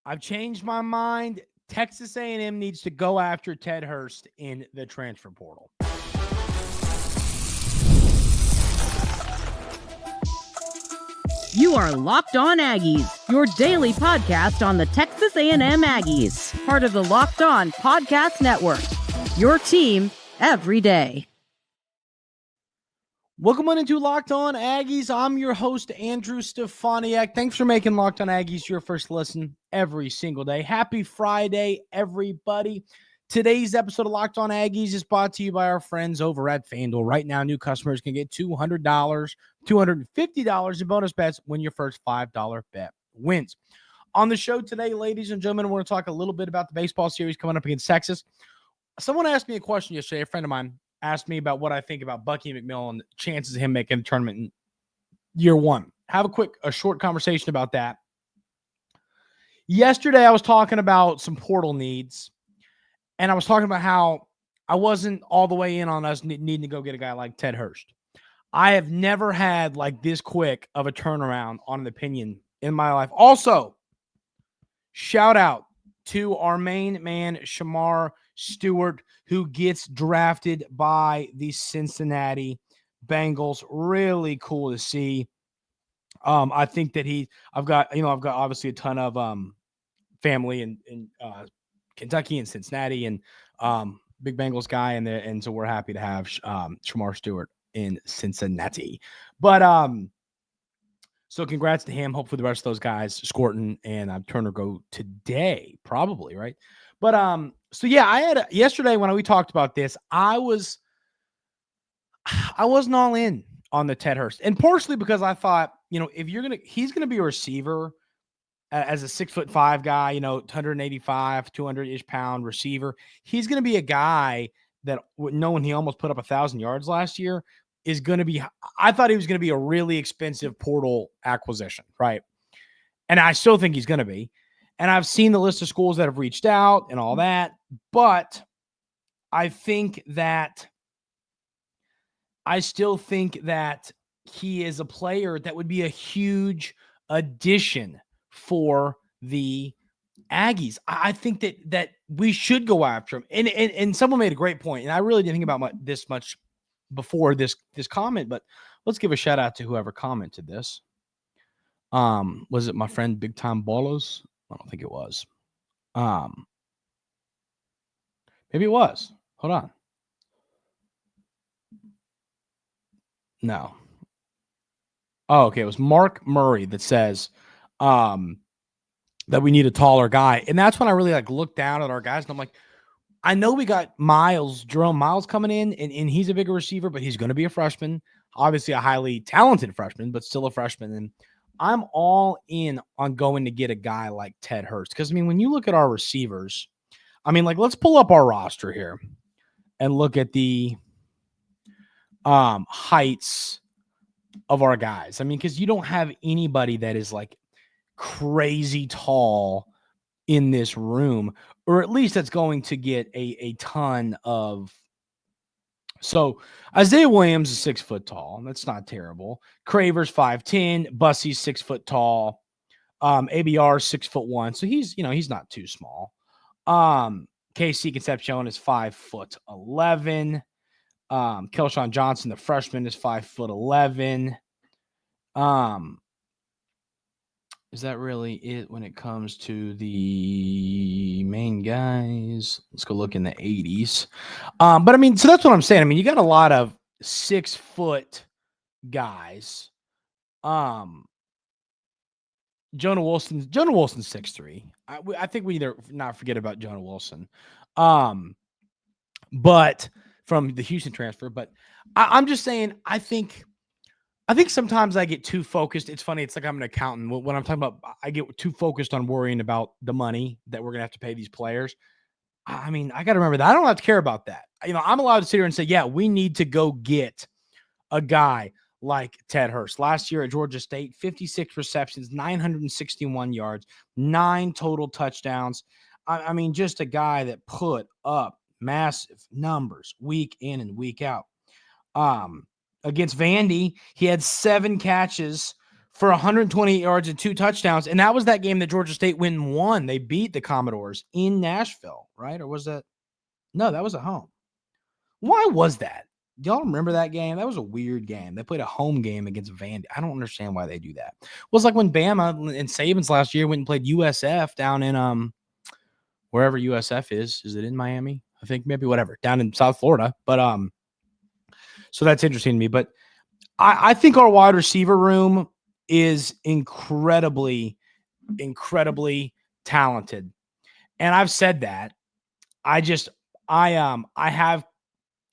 I've changed my mind. Texas A&M needs to go after Ted Hurst in the transfer portal. You are Locked On Aggies, your daily podcast on the Texas A&M Aggies, part of the Locked On Podcast Network, your team every day. Welcome on into Locked On Aggies. I'm your host, Andrew Stefaniak. Thanks for making Locked On Aggies your first listen every single day. Happy Friday, everybody. Today's episode of Locked On Aggies is brought to you by our friends over at FanDuel. Right now, new customers can get $200, $250 in bonus bets when your first $5 bet wins. On the show today, ladies and gentlemen, we're going to talk a little bit about the baseball series coming up against Texas. Someone asked me a question yesterday. A friend of mine asked me about what I think about Bucky McMillan and the chances of him making the tournament in year one. Have a short conversation about that. Yesterday, I was talking about some portal needs. And I was talking about how I wasn't all the way in on us needing to go get a guy like Ted Hurst. I have never had like this quick of a turnaround on an opinion in my life. Also, shout out to our main man, Shamar Stewart, who gets drafted by the Cincinnati Bengals. Really cool to see. I think that I've got obviously a ton of family in Kentucky and Cincinnati, and big Bengals guy, and so we're happy to have Shamar Stewart in Cincinnati. But so congrats to him. Hopefully the rest of those guys, Scorton and Turner, go today, probably, right? But so yeah, yesterday when we talked about this, I wasn't all in on the Ted Hurst, and partially because I thought, if he's gonna be a receiver. As a 6'5" guy, 185, 200-ish pound receiver, he's going to be a guy that, knowing he almost put up 1,000 yards last year, is going to be. I thought he was going to be a really expensive portal acquisition, right? And I still think he's going to be. And I've seen the list of schools that have reached out and all that, but I still think that he is a player that would be a huge addition for the Aggies. I think that we should go after him. And someone made a great point, and I really didn't think about this much before this comment, but let's give a shout out to whoever commented this. Was it my friend Big Time Bolos? I don't think it was. Maybe it was. Hold on. No. Oh, okay. It was Mark Murray that says that we need a taller guy. And that's when I really looked down at our guys, and I'm like, I know we got Jerome Miles coming in, and he's a bigger receiver, but he's going to be a freshman, obviously a highly talented freshman, but still a freshman. And I'm all in on going to get a guy like Ted Hurst. Because, when you look at our receivers, let's pull up our roster here and look at the heights of our guys. Because you don't have anybody that is crazy tall in this room, or at least that's going to get a ton of. So Isaiah Williams is 6 foot tall. That's not terrible. Craver's 5'10". Bussy's 6 foot tall. ABR 6'1". So he's not too small. KC Concepcion is 5'11". Kelshawn Johnson, the freshman, is 5'11". Is that really it when it comes to the main guys? Let's go look in the 80s. But so that's what I'm saying. You got a lot of 6 foot guys. Jonah Wilson's 6'3". I think we either not forget about Jonah Wilson. But from the Houston transfer. But I'm just saying, I think sometimes I get too focused. It's funny. It's like I'm an accountant. When I'm talking about, I get too focused on worrying about the money that we're going to have to pay these players. I got to remember that. I don't have to care about that. I'm allowed to sit here and say, yeah, we need to go get a guy like Ted Hurst. Last year at Georgia State, 56 receptions, 961 yards, 9 total touchdowns. Just a guy that put up massive numbers week in and week out. Against Vandy, he had 7 catches for 128 yards and 2 touchdowns. And that was that game that Georgia State went and won. They beat the Commodores in Nashville, right? Or was that? No, that was at home. Why was that? Do y'all remember that game? That was a weird game. They played a home game against Vandy. I don't understand why they do that. It was like when Bama and Saban's last year went and played USF down in wherever USF is. Is it in Miami? I think maybe whatever, down in South Florida. But so that's interesting to me. But I think our wide receiver room is incredibly, incredibly talented. And I've said that. I have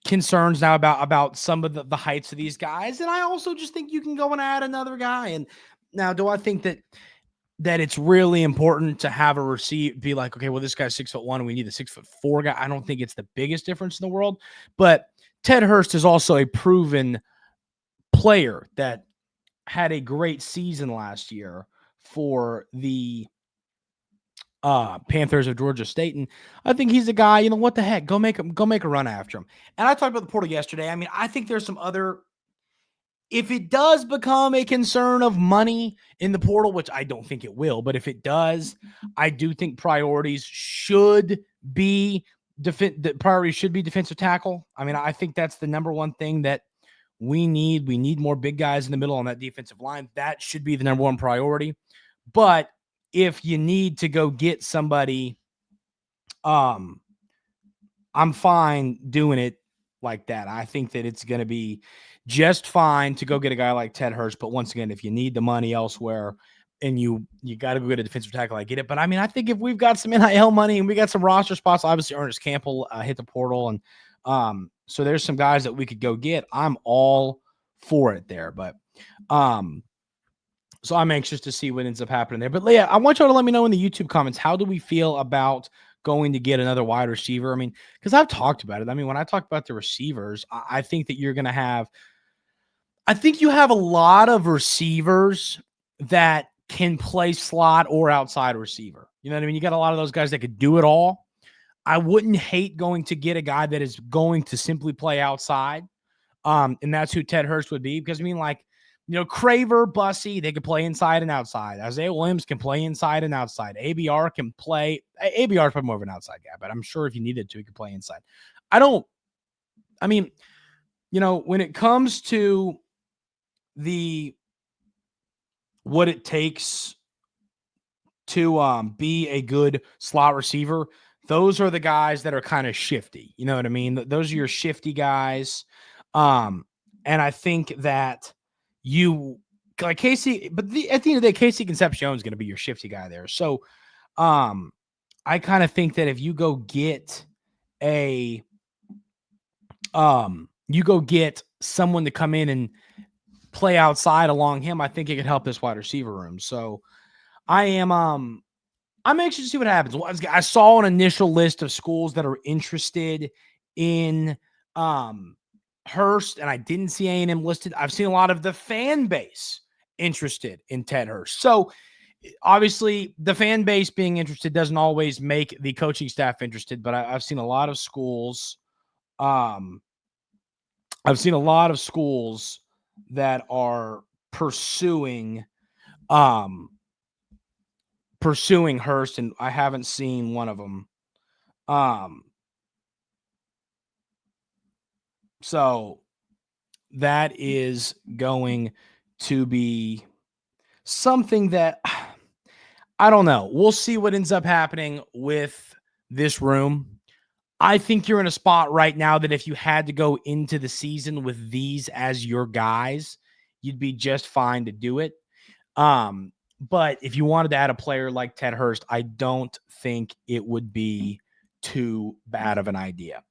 concerns now about some of the heights of these guys. And I also just think you can go and add another guy. And now, do I think that it's really important to have a receiver be like, okay, well, this guy's 6'1" and we need a 6'4" guy? I don't think it's the biggest difference in the world, but Ted Hurst is also a proven player that had a great season last year for the Panthers of Georgia State. And I think he's a guy, what the heck, go make a run after him. And I talked about the portal yesterday. I mean, I think there's some other, if it does become a concern of money in the portal, which I don't think it will, but if it does, I do think priorities should be defensive tackle. I mean, I think that's the number one thing that we need. We need more big guys in the middle on that defensive line. That should be the number one priority. But if you need to go get somebody, I'm fine doing it like that. I think that it's going to be just fine to go get a guy like Ted Hurst. But once again, if you need the money elsewhere and you got to go get a defensive tackle, I get it. But I mean, I think if we've got some NIL money and we got some roster spots, obviously Ernest Campbell hit the portal. And so there's some guys that we could go get. I'm all for it there. But so I'm anxious to see what ends up happening there. But Leah, I want y'all to let me know in the YouTube comments, how do we feel about going to get another wide receiver? I mean, because I've talked about it. I mean, when I talk about the receivers, I think that you're going to have, I think you have a lot of receivers that can play slot or outside receiver. You know what I mean? You got a lot of those guys that could do it all. I wouldn't hate going to get a guy that is going to simply play outside. And that's who Ted Hurst would be. Because I mean, like, Craver, Bussy, they can play inside and outside. Isaiah Williams can play inside and outside. ABR can play. ABR is probably more of an outside guy, but I'm sure if he needed to, he could play inside. When it comes to what it takes to be a good slot receiver, those are the guys that are kind of shifty. You know what I mean? Those are your shifty guys. And I think that you like Casey, but at the end of the day, Casey Concepcion is going to be your shifty guy there. So I kind of think that if you go get someone to come in and play outside along him, I think it could help this wide receiver room. So I'm anxious to see what happens. I saw an initial list of schools that are interested in Hurst, and I didn't see A&M listed. I've seen a lot of the fan base interested in Ted Hurst. So obviously the fan base being interested doesn't always make the coaching staff interested, but I've seen a lot of schools. That are pursuing Hurst, and I haven't seen one of them. So that is going to be something that I don't know. We'll see what ends up happening with this room. I think you're in a spot right now that if you had to go into the season with these as your guys, you'd be just fine to do it. But if you wanted to add a player like Ted Hurst, I don't think it would be too bad of an idea.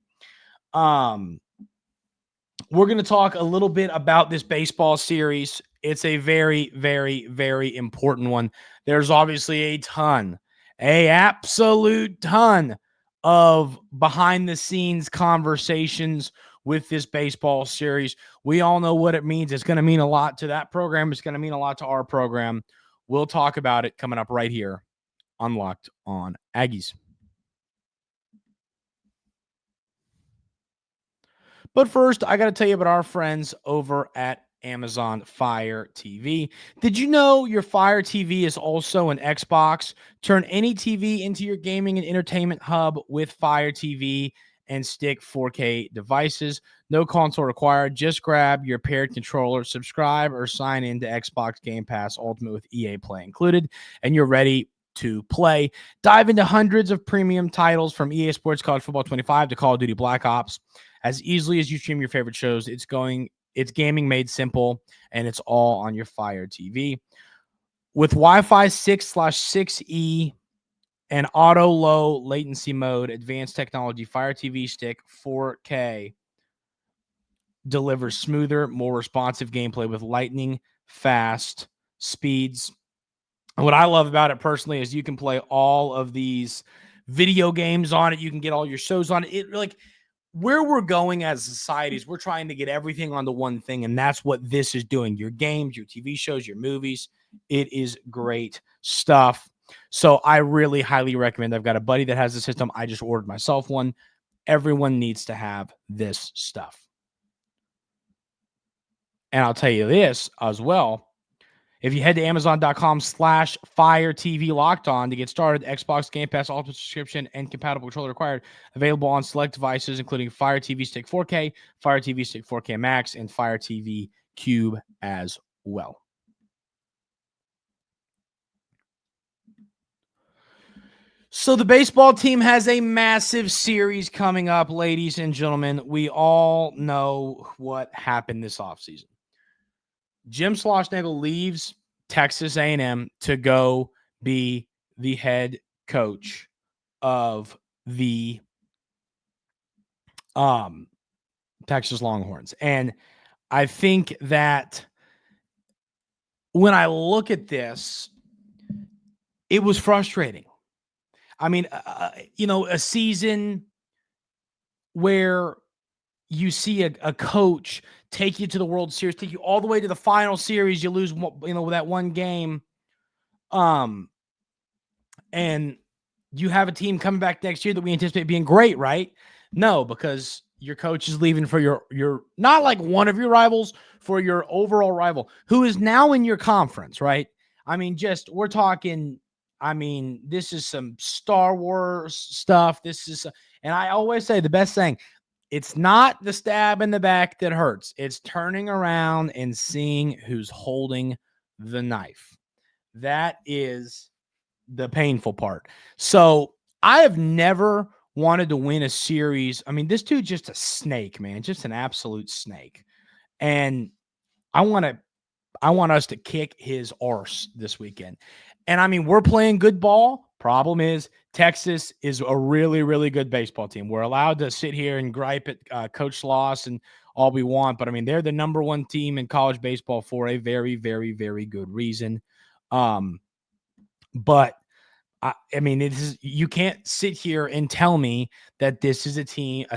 We're going to talk a little bit about this baseball series. It's a very, very, very important one. There's obviously an absolute ton of behind-the-scenes conversations with this baseball series. We all know what it means. It's going to mean a lot to that program. It's going to mean a lot to our program. We'll talk about it coming up right here on Locked On Aggies. But first, I got to tell you about our friends over at Amazon Fire TV. Did you know your Fire TV is also an Xbox? Turn any TV into your gaming and entertainment hub with Fire TV and stick 4K devices. No console required. Just grab your paired controller, subscribe, or sign into Xbox Game Pass Ultimate with EA Play included, and you're ready to play. Dive into hundreds of premium titles from EA Sports College Football 25 to Call of Duty Black Ops as easily as you stream your favorite shows. It's gaming made simple, and it's all on your Fire TV. With Wi-Fi 6/6E and auto low latency mode, advanced technology, Fire TV Stick 4K delivers smoother, more responsive gameplay with lightning fast speeds. And what I love about it personally is you can play all of these video games on it. You can get all your shows on it. It like where we're going as societies, we're trying to get everything onto one thing, and that's what this is doing. Your games, your TV shows, your movies. It is great stuff. So I really highly recommend. I've got a buddy that has the system. I just ordered myself one. Everyone needs to have this stuff. And I'll tell you this as well. If you head to Amazon.com/Fire TV Locked On to get started, Xbox Game Pass Ultimate subscription and compatible controller required. Available on select devices, including Fire TV Stick 4K, Fire TV Stick 4K Max, and Fire TV Cube as well. So the baseball team has a massive series coming up, ladies and gentlemen. We all know what happened this offseason. Jim Schlossnagle leaves Texas A&M to go be the head coach of the Texas Longhorns. And I think that when I look at this, it was frustrating. I mean, a season where you see a coach take you to the World Series, take you all the way to the final series, you lose, that one game. And you have a team coming back next year that we anticipate being great, right? No, because your coach is leaving for your not like one of your rivals, for your overall rival, who is now in your conference, right? I mean, we're talking, this is some Star Wars stuff. And I always say the best thing, it's not the stab in the back that hurts. It's turning around and seeing who's holding the knife. That is the painful part. So I have never wanted to win a series. I mean, this dude's just a snake, man, just an absolute snake. And I want us to kick his arse this weekend. And we're playing good ball. Problem is, Texas is a really, really good baseball team. We're allowed to sit here and gripe at Coach Sloss and all we want, but they're the number one team in college baseball for a very, very, very good reason. But you can't sit here and tell me that this is a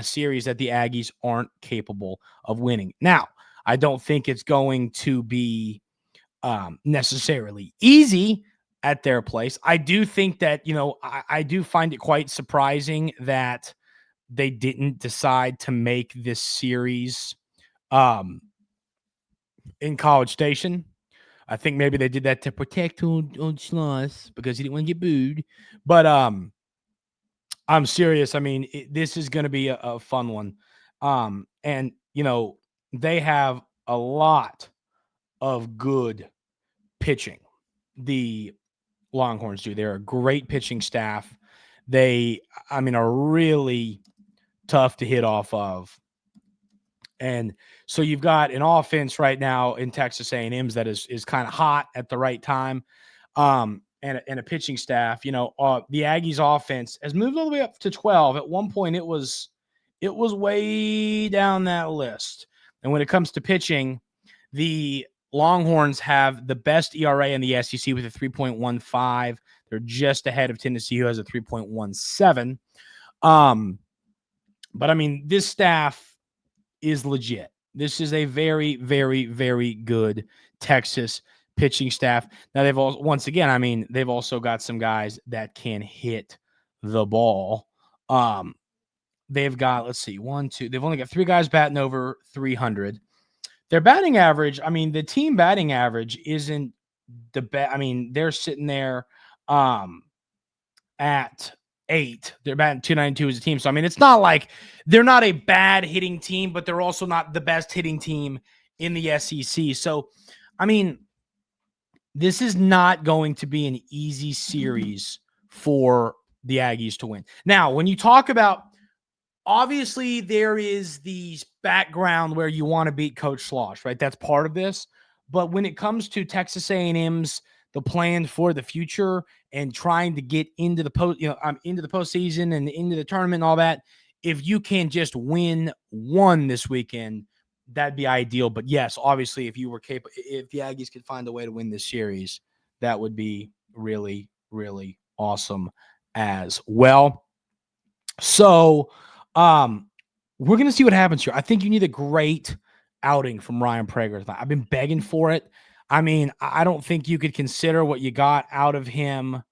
series that the Aggies aren't capable of winning. Now, I don't think it's going to be necessarily easy at their place. I do think that, I do find it quite surprising that they didn't decide to make this series in College Station. I think maybe they did that to protect on Schloss because he didn't want to get booed. But I'm serious. This is going to be a fun one. And, they have a lot of good pitching. The Longhorns do. They're a great pitching staff. They, are really tough to hit off of. And so you've got an offense right now in Texas A&M's that is kind of hot at the right time. And a pitching staff, the Aggies offense has moved all the way up to 12. At one point it was way down that list. And when it comes to pitching, the Longhorns have the best ERA in the SEC with a 3.15. They're just ahead of Tennessee, who has a 3.17. But this staff is legit. This is a very, very, very good Texas pitching staff. Now they've also got some guys that can hit the ball. They've got, they've only got 3 guys batting over 300. Their batting average, I mean, the team batting average isn't the best. I mean, they're sitting there at 8. They're batting 292 as a team. So, I mean, it's not like they're not a bad hitting team, but they're also not the best hitting team in the SEC. So, I mean, this is not going to be an easy series for the Aggies to win. Now, when you talk about, obviously there is the background where you want to beat Coach Slosh, right? That's part of this. But when it comes to Texas A&M's, the plan for the future and trying to get into the into the postseason and into the tournament and all that, if you can just win one this weekend, that'd be ideal. But yes, obviously, if you were capable, if the Aggies could find a way to win this series, that would be really, really awesome as well. So, we're going to see what happens here. I think you need a great outing from Ryan Prager. I've been begging for it. I mean, I don't think you could consider what you got out of him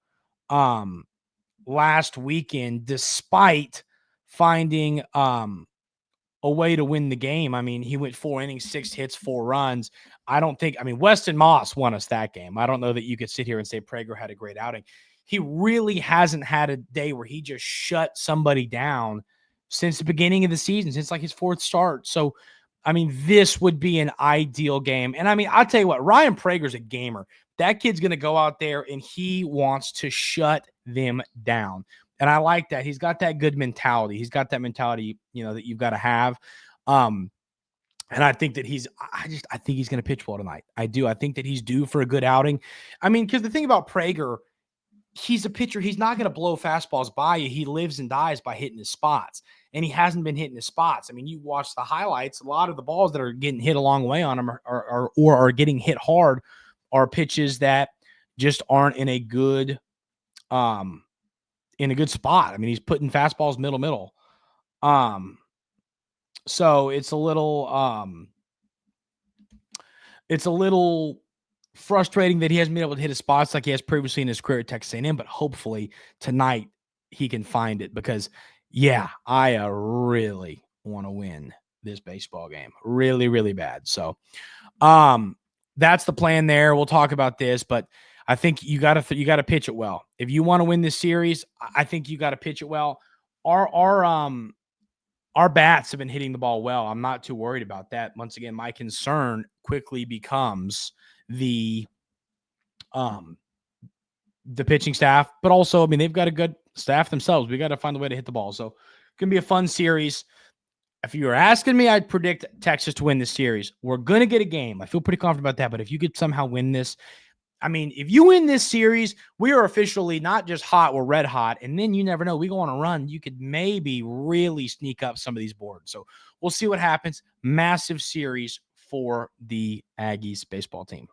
last weekend, despite finding a way to win the game. I mean, he went 4 innings, 6 hits, 4 runs. Weston Moss won us that game. I don't know that you could sit here and say Prager had a great outing. He really hasn't had a day where he just shut somebody down since the beginning of the season, since like his 4th start. So, I mean, this would be an ideal game. And I mean, I'll tell you what, Ryan Prager's a gamer. That kid's going to go out there and he wants to shut them down. And I like that. He's got that good mentality. He's got that mentality, that you've got to have. And I think that I think he's going to pitch well tonight. I do. I think that he's due for a good outing. I mean, because the thing about Prager, he's a pitcher. He's not going to blow fastballs by you. He lives and dies by hitting his spots. And he hasn't been hitting his spots. I mean, you watch the highlights, a lot of the balls that are getting hit a long way on him are getting hit hard are pitches that just aren't in a good spot. I mean, he's putting fastballs middle. So it's a little frustrating that he hasn't been able to hit his spots like he has previously in his career at Texas A&M, but hopefully tonight he can find it because, yeah, I really want to win this baseball game. Really, really bad. So that's the plan there. We'll talk about this, but I think you got to pitch it well. If you want to win this series, I think you got to pitch it well. Our bats have been hitting the ball well. I'm not too worried about that. Once again, my concern quickly becomes the pitching staff, but also, I mean, they've got a good staff themselves. We got to find a way to hit the ball. So it's going to be a fun series. If you were asking me, I'd predict Texas to win this series. We're going to get a game. I feel pretty confident about that, but if you could somehow win this, I mean, if you win this series, we are officially not just hot, we're red hot. And then you never know. We go on a run. You could maybe really sneak up some of these boards. So we'll see what happens. Massive series for the Aggies baseball team.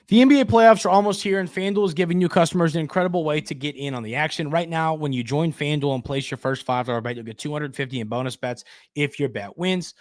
The NBA playoffs are almost here, and FanDuel is giving new customers an incredible way to get in on the action. Right now, when you join FanDuel and place your first $5 bet, you'll get $250 in bonus bets if your bet wins.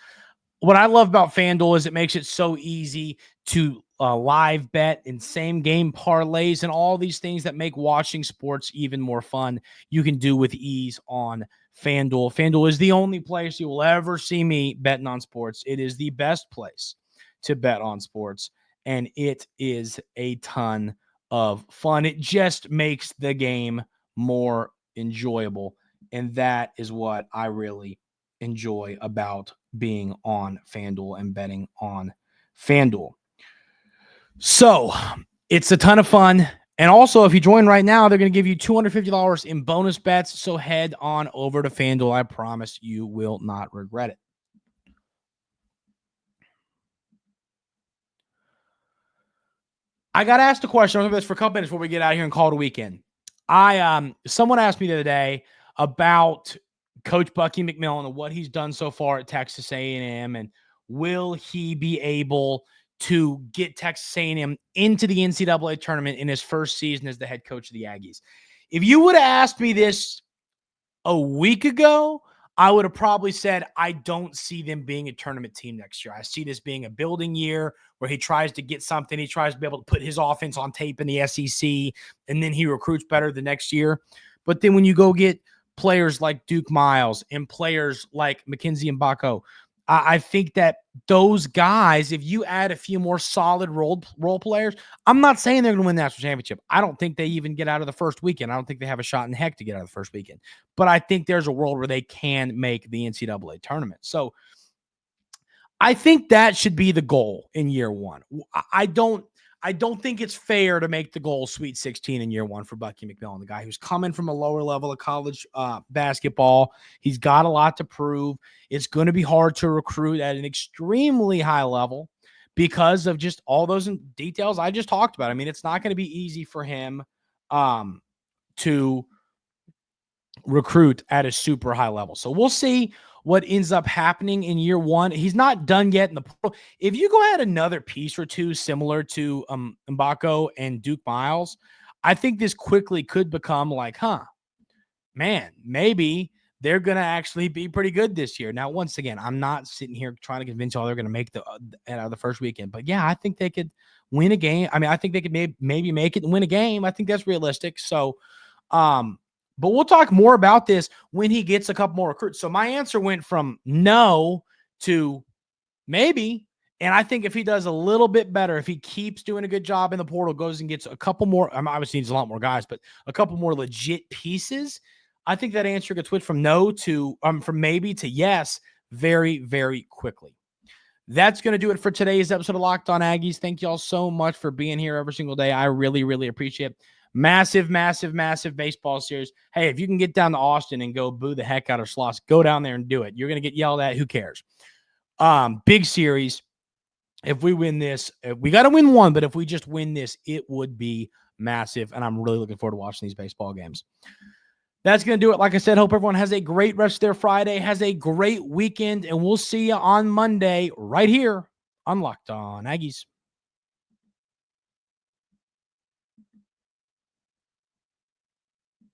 What I love about FanDuel is it makes it so easy to live bet and same game parlays and all these things that make watching sports even more fun. You can do with ease on FanDuel. FanDuel is the only place you will ever see me betting on sports. It is the best place to bet on sports. And it is a ton of fun. It just makes the game more enjoyable. And that is what I really enjoy about being on FanDuel and betting on FanDuel. So it's a ton of fun. And also, if you join right now, they're going to give you $250 in bonus bets. So head on over to FanDuel. I promise you will not regret it. I got asked a question. I'm going to do this for a couple minutes before we get out of here and call it a weekend. Someone asked me the other day about Coach Bucky McMillan and what he's done so far at Texas A&M, and will he be able to get Texas A&M into the NCAA tournament in his first season as the head coach of the Aggies? If you would have asked me this a week ago, I would have probably said, I don't see them being a tournament team next year. I see this being a building year where he tries to get something. He tries to be able to put his offense on tape in the SEC, and then he recruits better the next year. But then when you go get players like Duke Miles and players like McKenzie and Mbako. I think that those guys, if you add a few more solid role players, I'm not saying they're going to win the national championship. I don't think they even get out of the first weekend. I don't think they have a shot in heck to get out of the first weekend. But I think there's a world where they can make the NCAA tournament. So I think that should be the goal in year one. I don't think it's fair to make the goal Sweet 16 in year one for Buck McMillan, the guy who's coming from a lower level of college basketball. He's got a lot to prove. It's going to be hard to recruit at an extremely high level because of just all those details I just talked about. I mean, it's not going to be easy for him to recruit at a super high level. So we'll see what ends up happening in year one. He's not done yet in the portal. If you go add another piece or two similar to Mbako and Duke Miles, I think this quickly could become like, man, maybe they're going to actually be pretty good this year. Now, once again, I'm not sitting here trying to convince y'all they're going to make the first weekend. But yeah, I think they could win a game. I mean, I think they could maybe make it and win a game. I think that's realistic. So, but we'll talk more about this when he gets a couple more recruits. So my answer went from no to maybe. And I think if he does a little bit better, if he keeps doing a good job in the portal, goes and gets a couple more, obviously needs a lot more guys, but a couple more legit pieces, I think that answer gets switched from no to from maybe to yes very, very quickly. That's going to do it for today's episode of Locked On Aggies. Thank y'all so much for being here every single day. I really, really appreciate it. Massive, massive, massive baseball series. Hey, if you can get down to Austin and go boo the heck out of Schloss, go down there and do it. You're going to get yelled at. Who cares? Big series. If we win this, we got to win one, but if we just win this, it would be massive. And I'm really looking forward to watching these baseball games. That's going to do it. Like I said, hope everyone has a great rest of their Friday, has a great weekend, and we'll see you on Monday right here on Locked On Aggies.